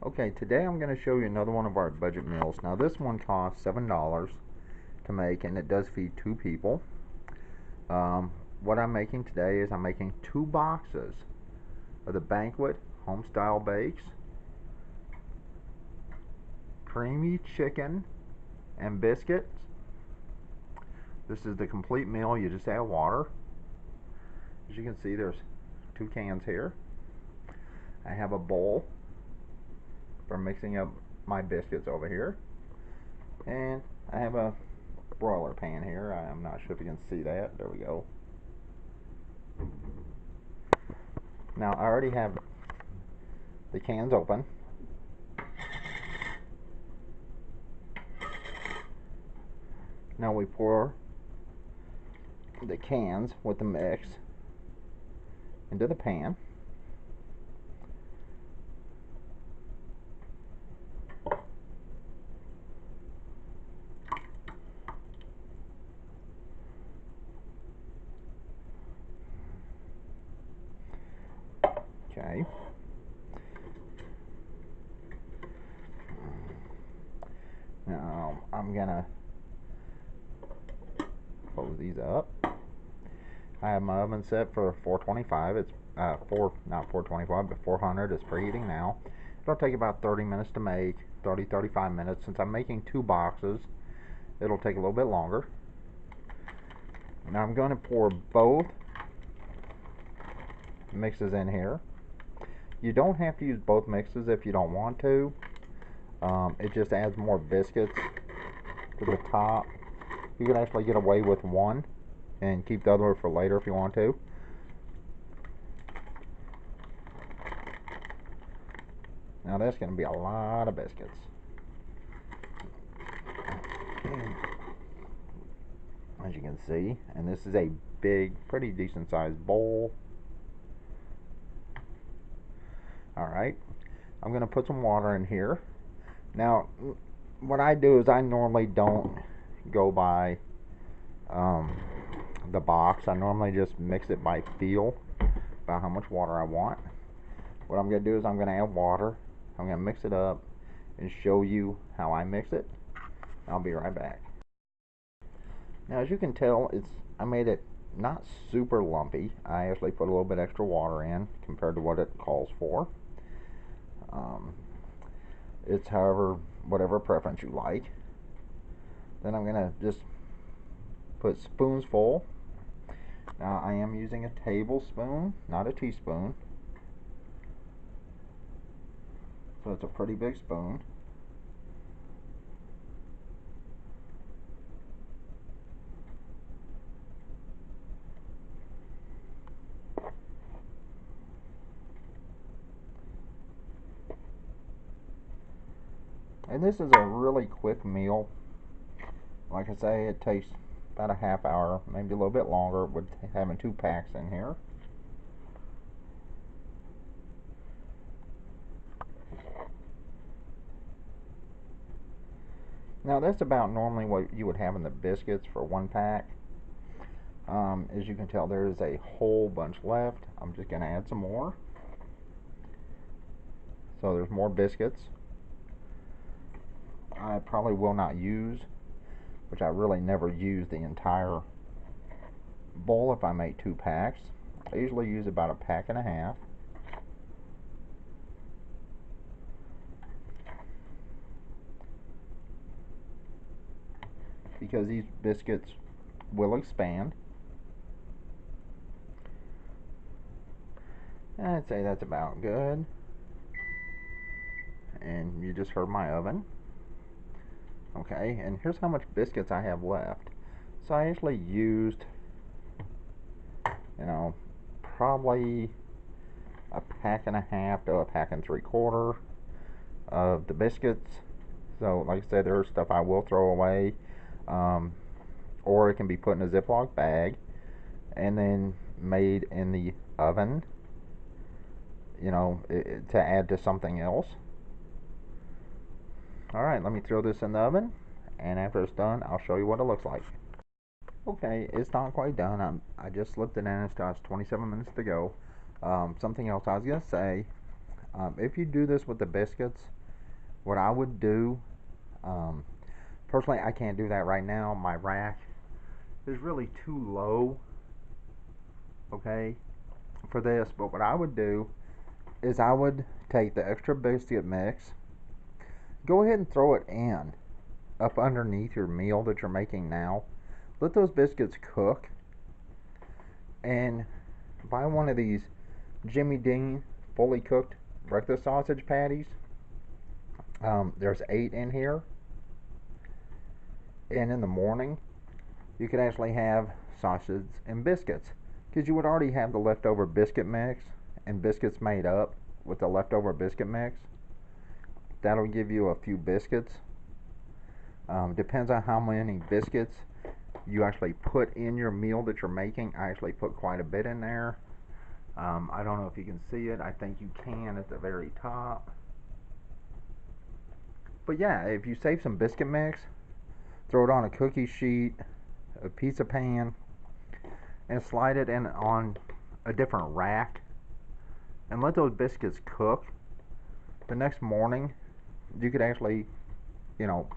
Okay, today I'm going to show you another one of our budget meals. Now this one costs $7 to make and it does feed two people. What I'm making today is I'm making 2 boxes of the Banquet Homestyle Bakes, creamy chicken and biscuits. This is the complete meal. You just add water. As you can see, there's 2 cans here. I have a bowl for mixing up my biscuits over here, and I have a broiler pan here. I'm not sure if you can see that. There we go. Now I already have the cans open. Now we pour the cans with the mix into the pan. Okay. Now I'm gonna close these up. I have my oven set for 425. It's not 425, but 400. It's preheating now. It'll take about 30 minutes to make, 35 minutes. Since I'm making 2 boxes, it'll take a little bit longer. Now I'm going to pour both mixes in here. You don't have to use both mixes if you don't want to. It just adds more biscuits to the top. You can actually get away with one and keep the other for later if you want to. Now that's going to be a lot of biscuits. As you can see, and this is a big, pretty decent sized bowl. Alright, I'm going to put some water in here. Now, what I do is I normally don't go by the box. I normally just mix it by feel about how much water I want. What I'm going to do is I'm going to add water. I'm going to mix it up and show you how I mix it. I'll be right back. Now, as you can tell, I made it not super lumpy. I actually put a little bit extra water in compared to what it calls for. It's however, whatever preference you like. Then I'm going to just put spoons full. Now I am using a tablespoon, not a teaspoon. So it's a pretty big spoon. And this is a really quick meal. Like I say, it takes about a half hour, maybe a little bit longer with having 2 packs in here. Now that's about normally what you would have in the biscuits for 1 pack. As you can tell, there is a whole bunch left. I'm just going to add some more. So there's more biscuits. I probably will not use, which I really never use the entire bowl if I make 2 packs. I usually use about a pack and a half. Because these biscuits will expand. I'd say that's about good. And you just heard my oven. Okay, and here's how much biscuits I have left. So I actually used, probably a pack and a half to a pack and 3/4 of the biscuits. So like I said, there's stuff I will throw away, or it can be put in a Ziploc bag and then made in the oven, to add to something else. Alright, let me throw this in the oven, and after it's done, I'll show you what it looks like. Okay, it's not quite done. I just slipped it in. It still has 27 minutes to go. Something else I was going to say, If you do this with the biscuits, what I would do, um, personally, I can't do that right now. My rack is really too low, okay, for this. But what I would do is I would take the extra biscuit mix, go ahead and throw it in up underneath your meal that you're making now. Let those biscuits cook, and buy one of these Jimmy Dean fully cooked breakfast sausage patties. There's 8 in here, and in the morning you could actually have sausage and biscuits because you would already have the leftover biscuit mix and biscuits made up with the leftover biscuit mix. That'll give you a few biscuits. Depends on how many biscuits you actually put in your meal that you're making. I actually put quite a bit in there. I don't know if you can see it. I think you can at the very top. But yeah, if you save some biscuit mix, throw it on a cookie sheet, a pizza pan, and slide it in on a different rack, and let those biscuits cook. The next morning, you could actually,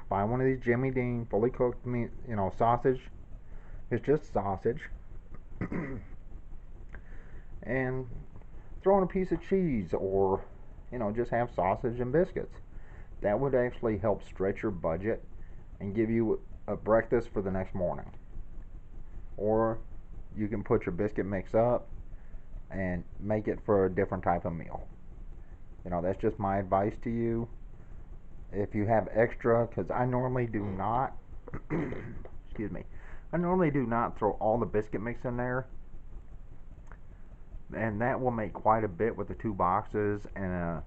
buy one of these Jimmy Dean fully cooked meat, sausage. It's just sausage, and throw in a piece of cheese, or just have sausage and biscuits. That would actually help stretch your budget and give you a breakfast for the next morning. Or you can put your biscuit mix up and make it for a different type of meal. That's just my advice to you. If you have extra, because I normally do not, excuse me, I normally do not throw all the biscuit mix in there, and that will make quite a bit with the 2 boxes and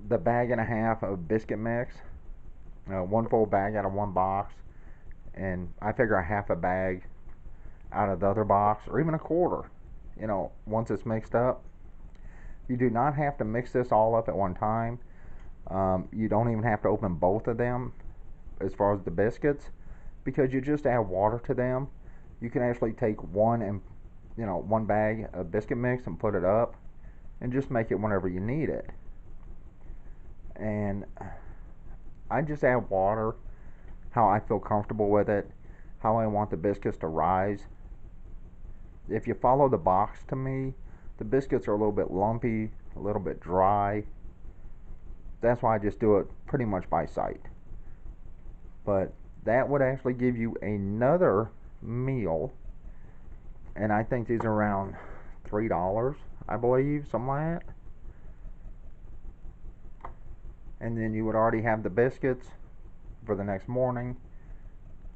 the bag and a half of biscuit mix. One full bag out of one box, and I figure a half a bag out of the other box, or even a quarter, once it's mixed up. You do not have to mix this all up at one time. You don't even have to open both of them as far as the biscuits, because you just add water to them. You can actually take one bag of biscuit mix and put it up and just make it whenever you need it. And I just add water how I feel comfortable with it, how I want the biscuits to rise. If you follow the box to me, the biscuits are a little bit lumpy, a little bit dry. That's why I just do it pretty much by sight. But that would actually give you another meal, and I think these are around $3, I believe, something like that. And then you would already have the biscuits for the next morning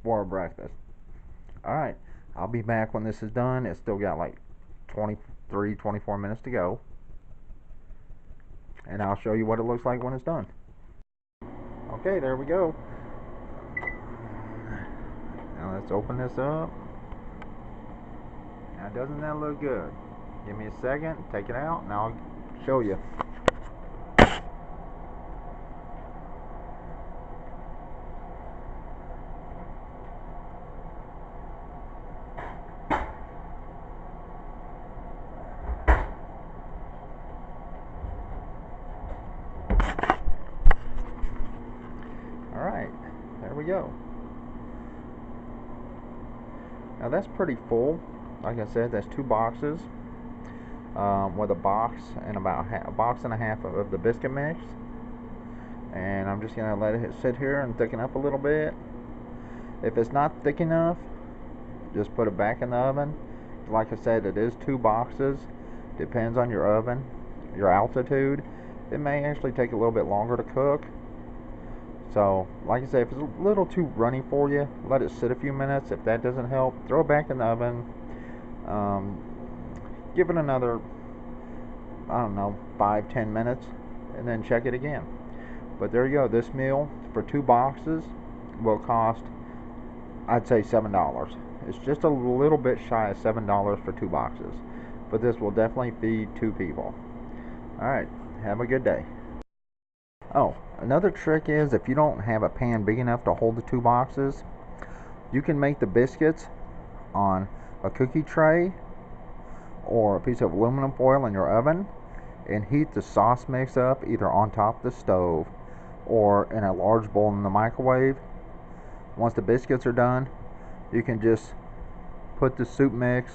for breakfast. Alright, I'll be back when this is done. It's still got like 24 minutes to go, and I'll show you what it looks like when it's done. Okay, there we go. Now let's open this up. Now doesn't that look good? Give me a second, take it out, and I'll show you. Alright, there we go. Now that's pretty full. Like I said, that's 2 boxes with a box and about a box and a half of the biscuit mix. And I'm just going to let it sit here and thicken up a little bit. If it's not thick enough, just put it back in the oven. Like I said, it is 2 boxes. Depends on your oven, your altitude. It may actually take a little bit longer to cook. So, like I said, if it's a little too runny for you, let it sit a few minutes. If that doesn't help, throw it back in the oven. Give it another, I don't know, 5-10 minutes, and then check it again. But there you go. This meal for 2 boxes will cost, I'd say, $7. It's just a little bit shy of $7 for 2 boxes. But this will definitely feed 2 people. Alright, have a good day. Oh, another trick is, if you don't have a pan big enough to hold the 2 boxes, you can make the biscuits on a cookie tray or a piece of aluminum foil in your oven. and heat the sauce mix up either on top of the stove or in a large bowl in the microwave. Once the biscuits are done, you can just put the soup mix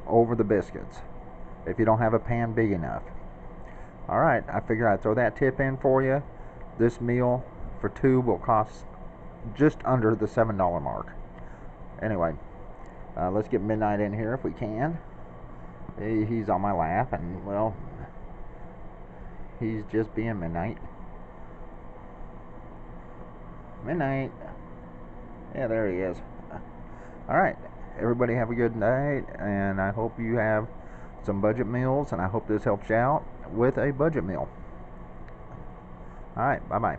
over the biscuits if you don't have a pan big enough. Alright, I figured I'd throw that tip in for you. This meal for two will cost just under the $7 mark. Anyway, let's get Midnight in here if we can. He's on my lap, and well, he's just being Midnight. Midnight. Yeah, there he is. Alright, everybody have a good night, and I hope you have some budget meals, and I hope this helps you out with a budget meal. Alright, bye-bye.